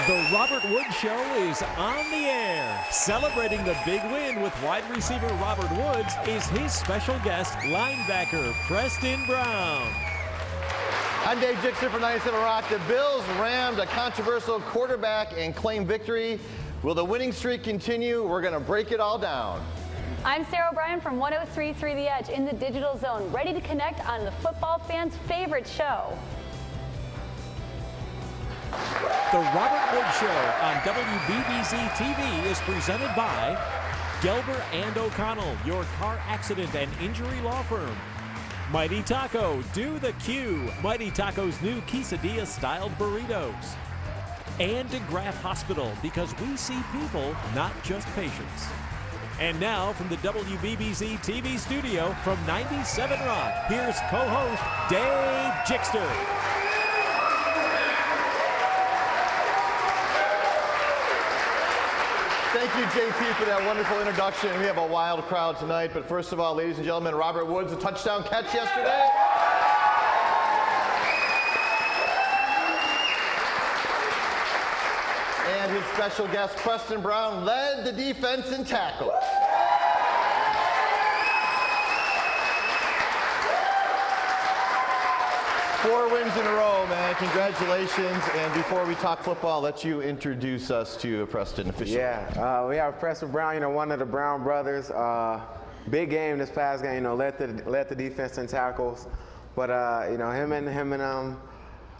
The Robert Woods Show is on the air. Celebrating the big win with wide receiver Robert Woods is his special guest, linebacker Preston Brown. I'm Dave Jixter for 97 Rock. The Bills rammed a controversial quarterback and claimed victory. Will the winning streak continue? We're going to break it all down. I'm Sarah O'Brien from 103.3 The Edge in the Digital Zone, ready to connect on the football fans' favorite show. The Robert Woods Show on WBBZ-TV is presented by Gelber and O'Connell, your car accident and injury law firm. Mighty Taco, do the Q. Mighty Taco's new quesadilla-styled burritos. And DeGraff Hospital, because we see people, not just patients. And now from the WBBZ-TV studio from 97 Rock, here's co-host Dave Jixter. Thank you, JP, for that wonderful introduction. We have a wild crowd tonight, but first of all, ladies and gentlemen, Robert Woods, a touchdown catch yesterday. And his special guest, Preston Brown, led the defense in tackles. Four wins in a row, man. Congratulations. And before we talk football, I'll let you introduce us to Preston officially. Yeah, we have Preston Brown, one of the Brown brothers. Big game this past game, led the defense in tackles. But, him and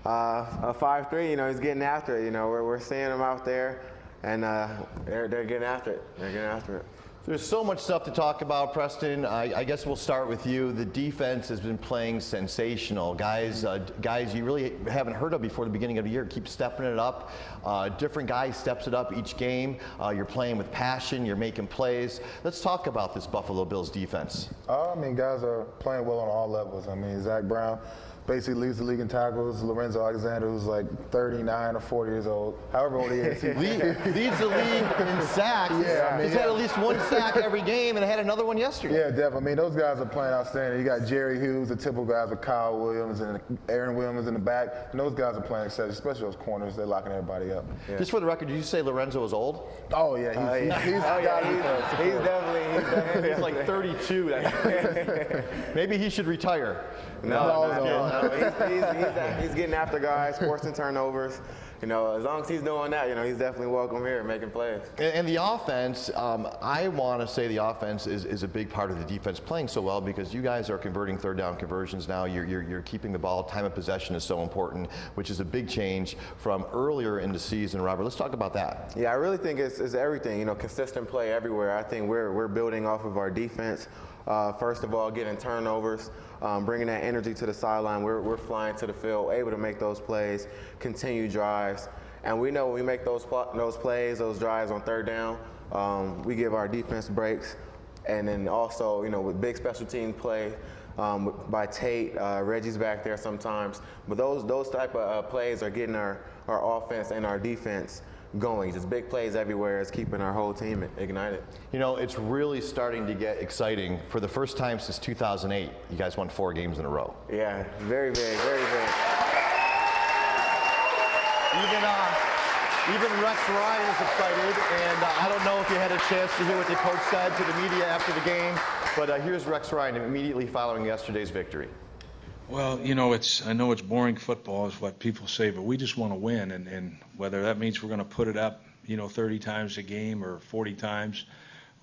5'3", he's getting after it. We're seeing him out there, and they're getting after it. They're getting after it. There's so much stuff to talk about, Preston. I guess we'll start with you. The defense has been playing sensational. Guys you really haven't heard of before the beginning of the year keep stepping it up. Different guys steps it up each game. You're playing with passion. You're making plays. Let's talk about this Buffalo Bills defense. Guys are playing well on all levels. Zach Brown basically leads the league in tackles. Lorenzo Alexander, who's like 39 or 40 years old, however old he is. Leads the league in sacks. Yeah, he's had at least one sack every game and had another one yesterday. Yeah, definitely. Those guys are playing outstanding. You got Jerry Hughes, the typical guys with Kyle Williams and Aaron Williams in the back. And those guys are playing exceptional, especially those corners. They're locking everybody up. Yeah. Just for the record, did you say Lorenzo is old? Oh, yeah. He's definitely. He's like 32. Maybe he should retire. No. He's getting after guys, forcing turnovers. As long as he's doing that, he's definitely welcome here, making plays. And the offense, I want to say the offense is a big part of the defense playing so well because you guys are converting third down conversions now. You're keeping the ball. Time of possession is so important, which is a big change from earlier in the season. Robert, let's talk about that. Yeah, I really think it's everything. Consistent play everywhere. I think we're building off of our defense. First of all, getting turnovers, bringing that energy to the sideline. We're flying to the field, able to make those plays, continue drives. And we know when we make those plays, those drives on third down, we give our defense breaks. And then also, with big special team play by Tate, Reggie's back there sometimes. But those type of plays are getting our offense and our defense going. Just big plays everywhere is keeping our whole team ignited. It's really starting to get exciting. For the first time since 2008, you guys won 4 games in a row. Yeah, very big, very big. Even Rex Ryan is excited, and I don't know if you had a chance to hear what the coach said to the media after the game, but here's Rex Ryan immediately following yesterday's victory. Well, I know it's boring football is what people say, but we just want to win, and whether that means we're going to put it up, 30 times a game or 40 times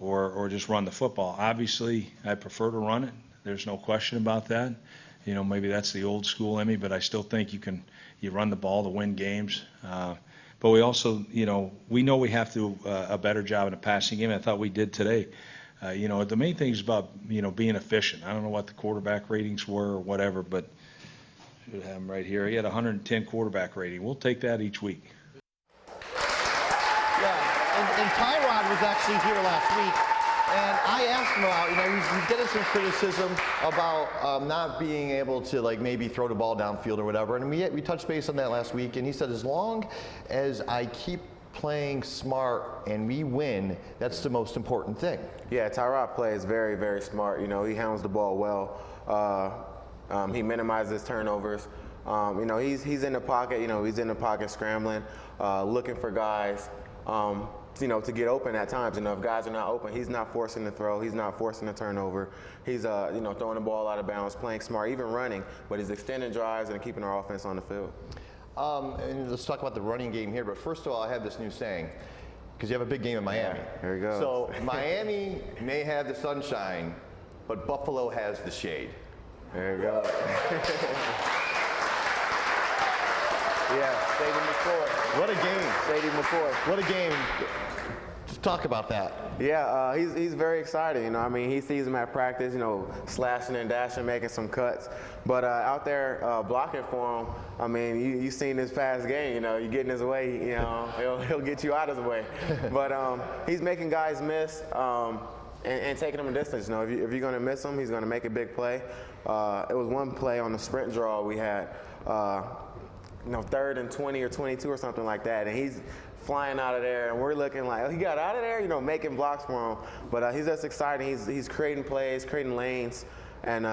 or just run the football. Obviously, I prefer to run it. There's no question about that. Maybe that's the old school in me, but I still think you run the ball to win games. But we also, we know we have to do a better job in the passing game. I thought we did today. The main thing is about, being efficient. I don't know what the quarterback ratings were or whatever, but I should have him right here. He had 110 quarterback rating. We'll take that each week. Yeah, and Tyrod was actually here last week, and I asked him about, he's getting some criticism about not being able to, maybe throw the ball downfield or whatever, and we touched base on that last week, and he said, as long as I keep playing smart and we win, that's the most important thing. Yeah, Tyrod plays very, very smart. He handles the ball well. He minimizes turnovers. You know, he's in the pocket. You know, he's in the pocket scrambling, looking for guys. You know, to get open at times. You know, if guys are not open, he's not forcing the throw. He's not forcing the turnover. He's, you know, throwing the ball out of bounds, playing smart, even running. But he's extending drives and keeping our offense on the field. And let's talk about the running game here. But first of all, I have this new saying, because you have a big game in Miami. Yeah, here we go. So Miami may have the sunshine, but Buffalo has the shade. There you go. Yeah, Stadium McCoy. What a game. Stadium McCoy. What a game. Just talk about that. Yeah, he's very excited. You know, I mean, he sees him at practice, you know, slashing and dashing, making some cuts. But out there blocking for him, I mean, you seen this past game, you know, you get in his way, you know, he'll get you out of his way. But he's making guys miss and taking them a distance. You know, if you're going to miss him, he's going to make a big play. It was one play on the sprint draw we had, you know, 3rd and 20 or 22 or something like that, and he's flying out of there, and we're looking like, oh, he got out of there, you know, making blocks for him. But he's just exciting. He's creating plays, creating lanes, and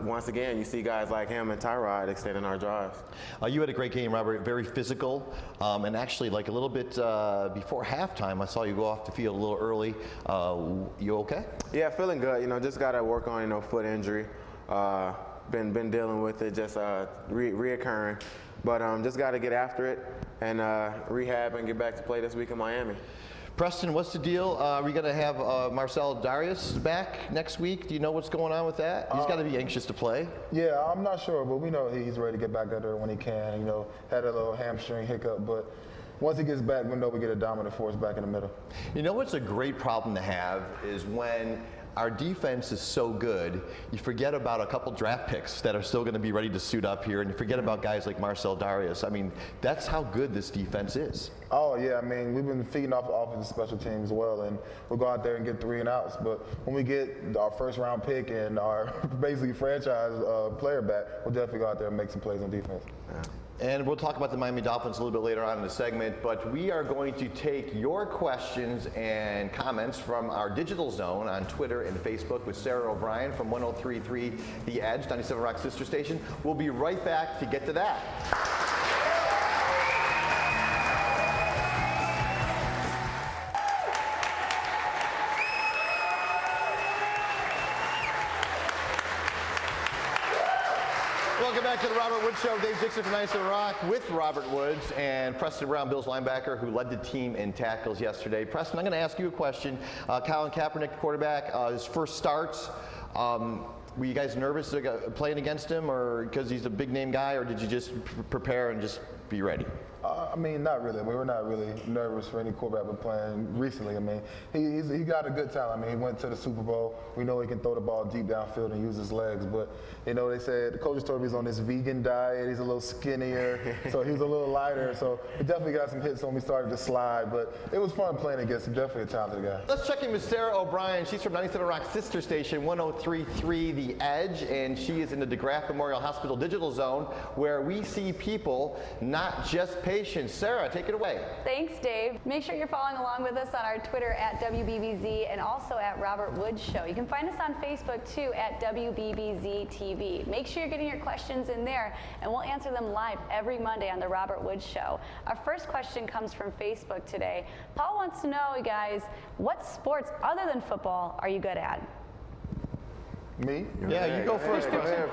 once again, you see guys like him and Tyrod extending our drives. You had a great game, Robert. Very physical, and actually, like a little bit before halftime, I saw you go off the field a little early. You okay? Yeah, feeling good. You know, just got to work on, you know, foot injury. Been dealing with it, just reoccurring. But just got to get after it and rehab and get back to play this week in Miami. Preston, what's the deal? Are we going to have Marcel Darius back next week? Do you know what's going on with that? He's got to be anxious to play. Yeah, I'm not sure, but we know he's ready to get back out there when he can. You know, had a little hamstring hiccup, but once he gets back, we know we get a dominant force back in the middle. You know what's a great problem to have is when our defense is so good, you forget about a couple draft picks that are still going to be ready to suit up here, and you forget about guys like Marcel Darius. I mean, that's how good this defense is. Oh, yeah, I mean, we've been feeding off offensive special teams as well, and we'll go out there and get 3 and outs. But when we get our first-round pick and our basically franchise player back, we'll definitely go out there and make some plays on defense. Yeah. And we'll talk about the Miami Dolphins a little bit later on in the segment, but we are going to take your questions and comments from our digital zone on Twitter and Facebook with Sarah O'Brien from 103.3 The Edge, 97 Rock sister station. We'll be right back to get to that. Welcome back to the Robert Woods Show. Dave Dixon from 97 Rock with Robert Woods and Preston Brown, Bills linebacker, who led the team in tackles yesterday. Preston, I'm going to ask you a question. Colin Kaepernick, quarterback, his first starts. Were you guys nervous playing against him, or because he's a big name guy, or did you just prepare and just be ready? I mean, not really. We were not really nervous for any quarterback we're playing recently. I mean, he got a good talent. I mean, he went to the Super Bowl. We know he can throw the ball deep downfield and use his legs. But, you know, they said the coaches told me he's on this vegan diet. He's a little skinnier, so he was a little lighter. So he definitely got some hits when we started to slide. But it was fun playing against him. Definitely a talented guy. Let's check in with Sarah O'Brien. She's from 97 Rock sister station 103.3 The Edge, and she is in the DeGraff Memorial Hospital Digital Zone, where we see people, not just patients. Sarah, take it away. Thanks, Dave. Make sure you're following along with us on our Twitter at WBBZ and also at Robert Woods Show. You can find us on Facebook too at WBBZ-TV. Make sure you're getting your questions in there, and we'll answer them live every Monday on the Robert Woods Show. Our first question comes from Facebook today. Paul wants to know, guys, what sports other than football are you good at? Me? Yeah, you go first, Preston.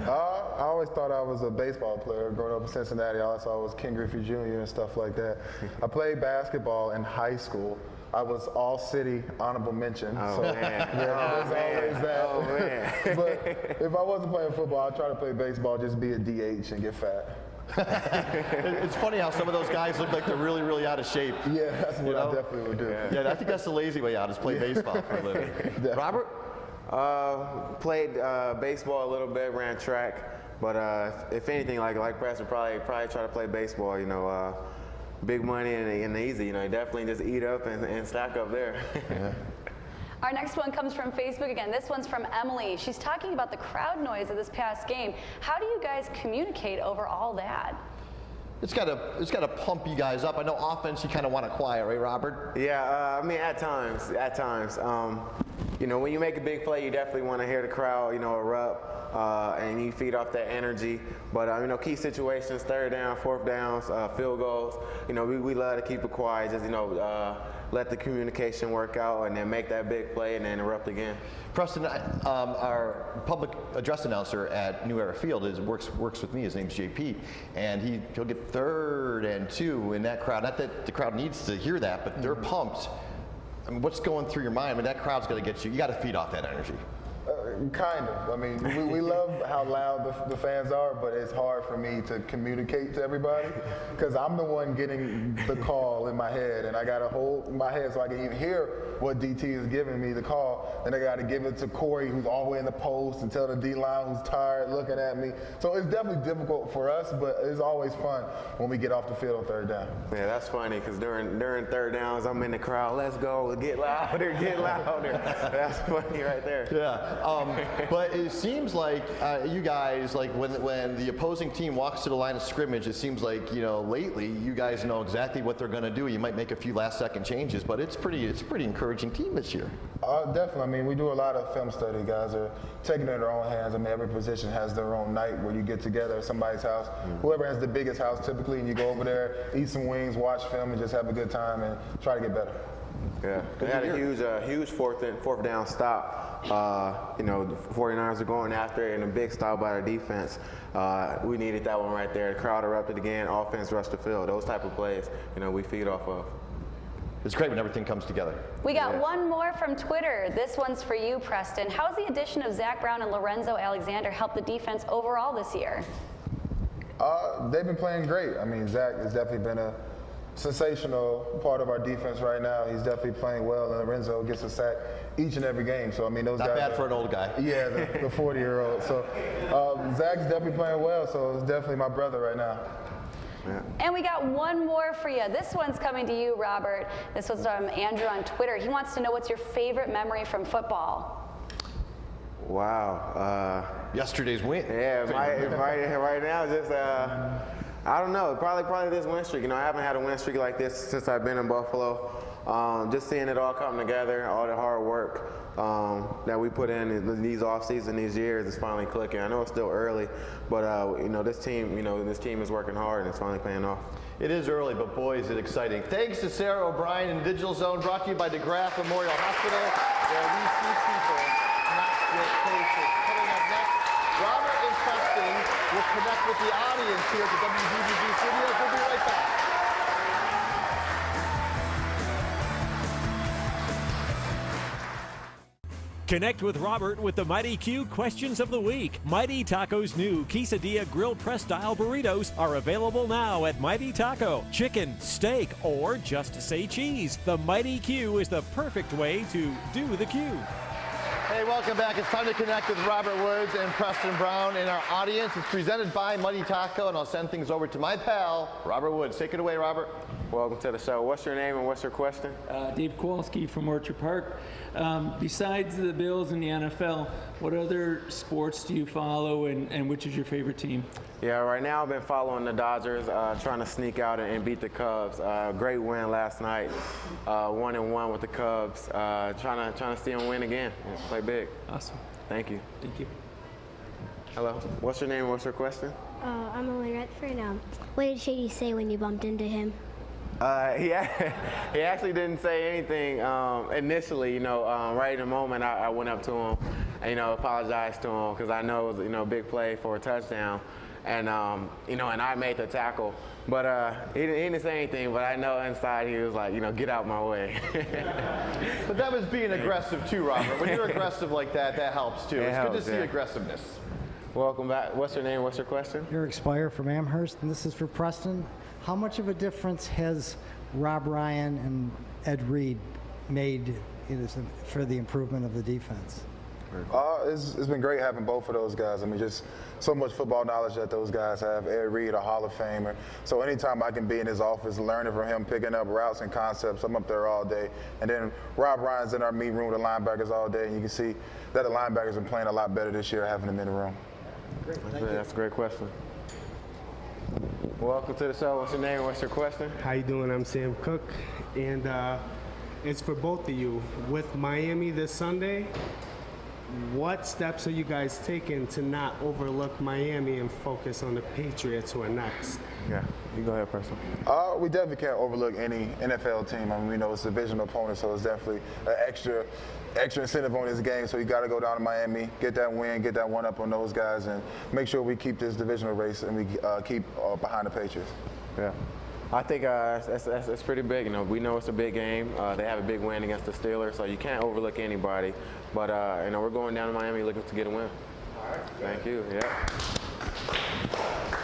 I always thought I was a baseball player. Growing up in Cincinnati, I always thought I was Ken Griffey Jr. and stuff like that. I played basketball in high school. I was all-city honorable mention. Oh, so, man. Yeah, Oh, there's always that. Oh, man. But if I wasn't playing football, I'd try to play baseball, just be a DH and get fat. It's funny how some of those guys look like they're really, really out of shape. Yeah, that's what I definitely would do. Yeah, I think that's the lazy way out, is play baseball for a living. Robert? Played baseball a little bit, ran track, but if anything, like Preston, probably try to play baseball. You know, big money and easy. You know, definitely just eat up and stack up there. Yeah. Our next one comes from Facebook again. This one's from Emily. She's talking about the crowd noise of this past game. How do you guys communicate over all that? It's got to pump you guys up. I know offense you kind of want to quiet, right, Robert? Yeah, I mean at times. you know, when you make a big play, you definitely want to hear the crowd, you know, erupt, and you feed off that energy. But, you know, key situations, third down, fourth downs, field goals, you know, we love to keep it quiet, just, you know, let the communication work out and then make that big play and then erupt again. Preston, our public address announcer at New Era Field works with me. His name's JP, and he'll get 3rd and 2 in that crowd. Not that the crowd needs to hear that, but they're pumped. I mean, what's going through your mind? I mean, that crowd's going to get you. You got to feed off that energy. Kind of. I mean, we love how loud the fans are, but it's hard for me to communicate to everybody because I'm the one getting the call in my head, and I got to hold my head so I can even hear what DT is giving me the call. Then I got to give it to Corey, who's all the way in the post, and tell the D-line who's tired looking at me. So it's definitely difficult for us, but it's always fun when we get off the field on 3rd down. Yeah, that's funny because during 3rd downs, I'm in the crowd. Let's go, get louder, get louder. That's funny right there. Yeah. But it seems like you guys, like when the opposing team walks to the line of scrimmage, it seems like, you know, lately you guys know exactly what they're going to do. You might make a few last-second changes, but it's a pretty encouraging team this year. Definitely. I mean, we do a lot of film study. Guys are taking it in their own hands. I mean, every position has their own night where you get together at somebody's house. Whoever has the biggest house typically, and you go over there, eat some wings, watch film, and just have a good time and try to get better. Yeah, they had a huge fourth down stop. You know, the 49ers are going after it, and a big stop by our defense. We needed that one right there. The crowd erupted again. Offense rushed the field. Those type of plays, you know, we feed off of. It's great when everything comes together. We got one more from Twitter. This one's for you, Preston. How's the addition of Zach Brown and Lorenzo Alexander helped the defense overall this year? They've been playing great. I mean, Zach has definitely been a sensational part of our defense right now. He's definitely playing well, and Lorenzo gets a sack each and every game. So, I mean, those guys. Not bad for an old guy. Yeah, the 40-year-old. So, Zach's definitely playing well, so it's definitely my brother right now. Yeah. And we got one more for you. This one's coming to you, Robert. This was from Andrew on Twitter. He wants to know what's your favorite memory from football. Wow. Yesterday's win. Yeah, right now, just I don't know. Probably this win streak. You know, I haven't had a win streak like this since I've been in Buffalo. Just seeing it all come together, all the hard work that we put in these off season, these years, is finally clicking. I know it's still early, but you know, this team is working hard and it's finally paying off. It is early, but boy, is it exciting. Thanks to Sarah O'Brien and Digital Zone, brought to you by DeGraff Memorial Hospital, where we see people, not just patients. Coming up next, Robert and Preston will connect with the audience here at the WBBZ studios. We'll be right back. Connect with Robert with the Mighty Q Questions of the Week. Mighty Taco's new Quesadilla Grilled Press-Style Burritos are available now at Mighty Taco. Chicken, steak, or just say cheese. The Mighty Q is the perfect way to do the Q. Hey, welcome back. It's time to connect with Robert Woods and Preston Brown in our audience. It's presented by Mighty Taco, and I'll send things over to my pal, Robert Woods. Take it away, Robert. Welcome to the show. What's your name and what's your question? Dave Kowalski from Orchard Park. Besides the Bills and the NFL, what other sports do you follow, and which is your favorite team? Yeah, right now I've been following the Dodgers, trying to sneak out and beat the Cubs. Great win last night, 1-1 with the Cubs. Trying to see them win again. Play big. Awesome. Thank you. Thank you. Hello. What's your name and what's your question? I'm Owen Redford. What did Shady say when you bumped into him? He actually didn't say anything initially. You know, right in the moment, I went up to him and, you know, apologized to him because I know it was, you know, a big play for a touchdown, and you know, and I made the tackle. But he didn't say anything. But I know inside he was like, you know, get out my way. But that was being aggressive too, Robert. When you're aggressive like that, that helps too. It's good to see aggressiveness. Welcome back. What's your name? What's your question? Eric Spire from Amherst, and this is for Preston. How much of a difference has Rob Ryan and Ed Reed made for the improvement of the defense? It's been great having both of those guys. I mean, just so much football knowledge that those guys have. Ed Reed, a Hall of Famer. So anytime I can be in his office learning from him, picking up routes and concepts, I'm up there all day. And then Rob Ryan's in our meeting room with the linebackers all day, and you can see that the linebackers are playing a lot better this year having them in the room. Great. That's a great question. Welcome to the show. What's your name? What's your question? How you doing? I'm Sam Cook, and is for both of you. With Miami this Sunday, what steps are you guys taking to not overlook Miami and focus on the Patriots who are next? Yeah, you go ahead, Preston. We definitely can't overlook any NFL team. I mean, we know it's a divisional opponent, so it's definitely an extra incentive on this game. So you got to go down to Miami, get that win, get that one up on those guys, and make sure we keep this divisional race and we keep behind the Patriots. Yeah. I think it's pretty big. You know, we know it's a big game. They have a big win against the Steelers, so you can't overlook anybody. But you know, we're going down to Miami looking to get a win. All right. Thank you. Yeah.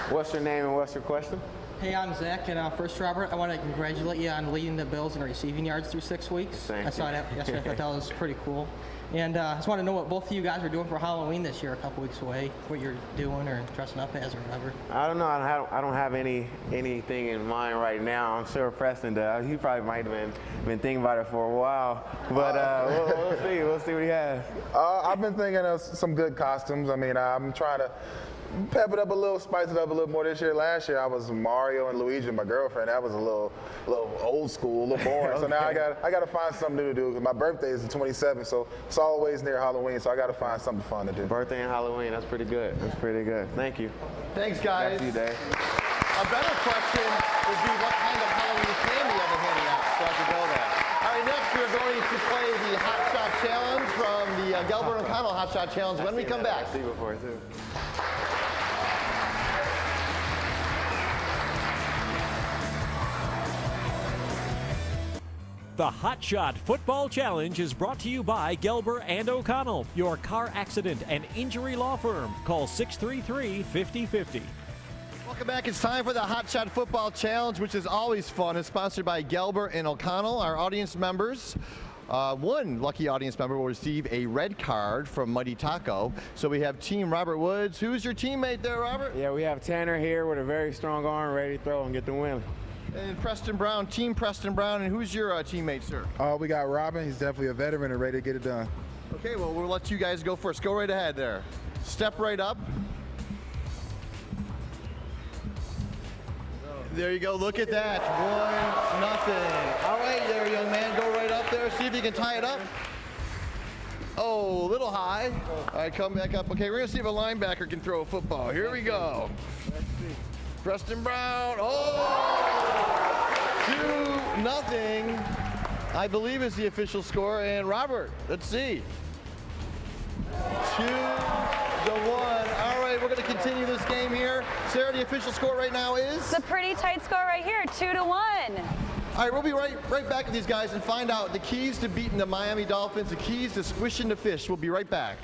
What's your name and what's your question? Hey, I'm Zach, and first, Robert, I want to congratulate you on leading the Bills in receiving yards through 6 weeks. I saw that yesterday. I thought that was pretty cool. And I just want to know what both of you guys are doing for Halloween this year, a couple weeks away, what you're doing or dressing up as or whatever. I don't know. I don't have anything in mind right now. I'm sure Preston does. He probably might have been thinking about it for a while. But we'll see. We'll see what he has. I've been thinking of some good costumes. I mean, I'm trying to pep it up a little, spice it up a little more this year. Last year I was Mario and Luigi, my girlfriend. That was a little old school, a little boring. So now I got to find something new to do. My birthday is the 27th, so it's always near Halloween. So I got to find something fun to do. Birthday and Halloween. That's pretty good. That's pretty good. Thank you. Thanks, guys. Back to you, Dave. A better question would be what kind of Halloween candy are they handing out, so I can go there. All right, next we're going to play the Hotshot Challenge from the Gelber and O'Connell Hotshot Challenge when we come back. I've seen before too. The Hotshot Football Challenge is brought to you by Gelber and O'Connell, your car accident and injury law firm. Call 633-5050. Welcome back. It's time for the Hotshot Football Challenge, which is always fun. It's sponsored by Gelber and O'Connell. Our audience members, one lucky audience member will receive a red card from Mighty Taco. So we have Team Robert Woods. Who's your teammate there, Robert? Yeah, we have Tanner here with a very strong arm, ready to throw and get the win. And Preston Brown, Team Preston Brown. And who's your teammate, sir? We got Robin. He's definitely a veteran and ready to get it done. Okay, well, we'll let you guys go first. Go right ahead there. Step right up. There you go. Look at that. 1-0. All right, there, young man. Go right up there. See if you can tie it up. Oh, a little high. All right, come back up. Okay, we're going to see if a linebacker can throw a football. Here we go. Let's see. Preston Brown. Oh! 2-0. I believe is the official score. And Robert, let's see. 2-1. All right, we're going to continue this game here. Sarah, the official score right now is? It's a pretty tight score right here, 2-1. All right, we'll be right back with these guys and find out the keys to beating the Miami Dolphins, the keys to squishing the fish. We'll be right back.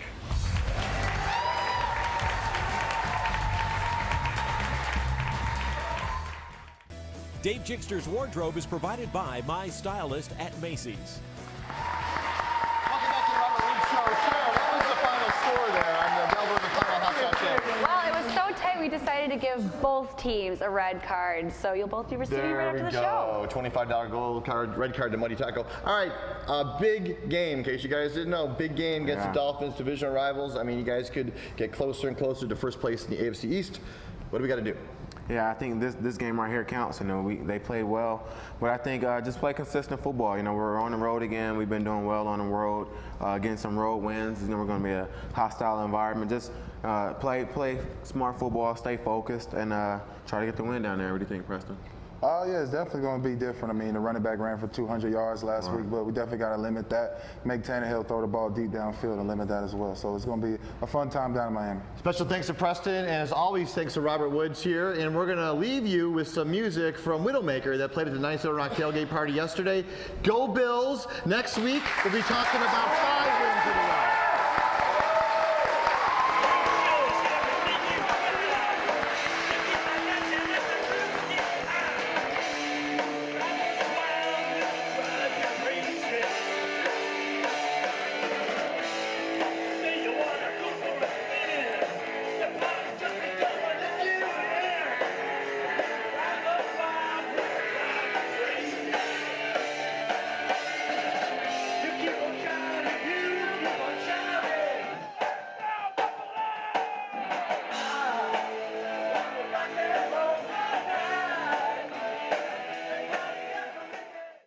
Dave Jigster's wardrobe is provided by My Stylist at Macy's. Welcome back to the Robert Woods Show. Sarah, what was the final score there on the Gelber and O'Connell Hotshot Challenge? Well, it was so tight we decided to give both teams a red card, so you'll both be receiving right after the show. $25 gold card, red card to Mighty Taco. All right, big game, in case you guys didn't know. Big game against the Dolphins, divisional rivals. I mean, you guys could get closer and closer to first place in the AFC East. What do we got to do? Yeah, I think this game right here counts. You know, they played well, but I think just play consistent football. You know, we're on the road again. We've been doing well on the road, getting some road wins. You know, we're going to be a hostile environment. Just play smart football, stay focused, and try to get the win down there. What do you think, Preston? Yeah, it's definitely going to be different. I mean, the running back ran for 200 yards last week, but we definitely got to limit that. Make Tannehill throw the ball deep downfield and limit that as well. So it's going to be a fun time down in Miami. Special thanks to Preston, and as always, thanks to Robert Woods here. And we're going to leave you with some music from Widowmaker that played at the 9th Rock tailgate party yesterday. Go Bills! Next week, we'll be talking about 5 wins in a row.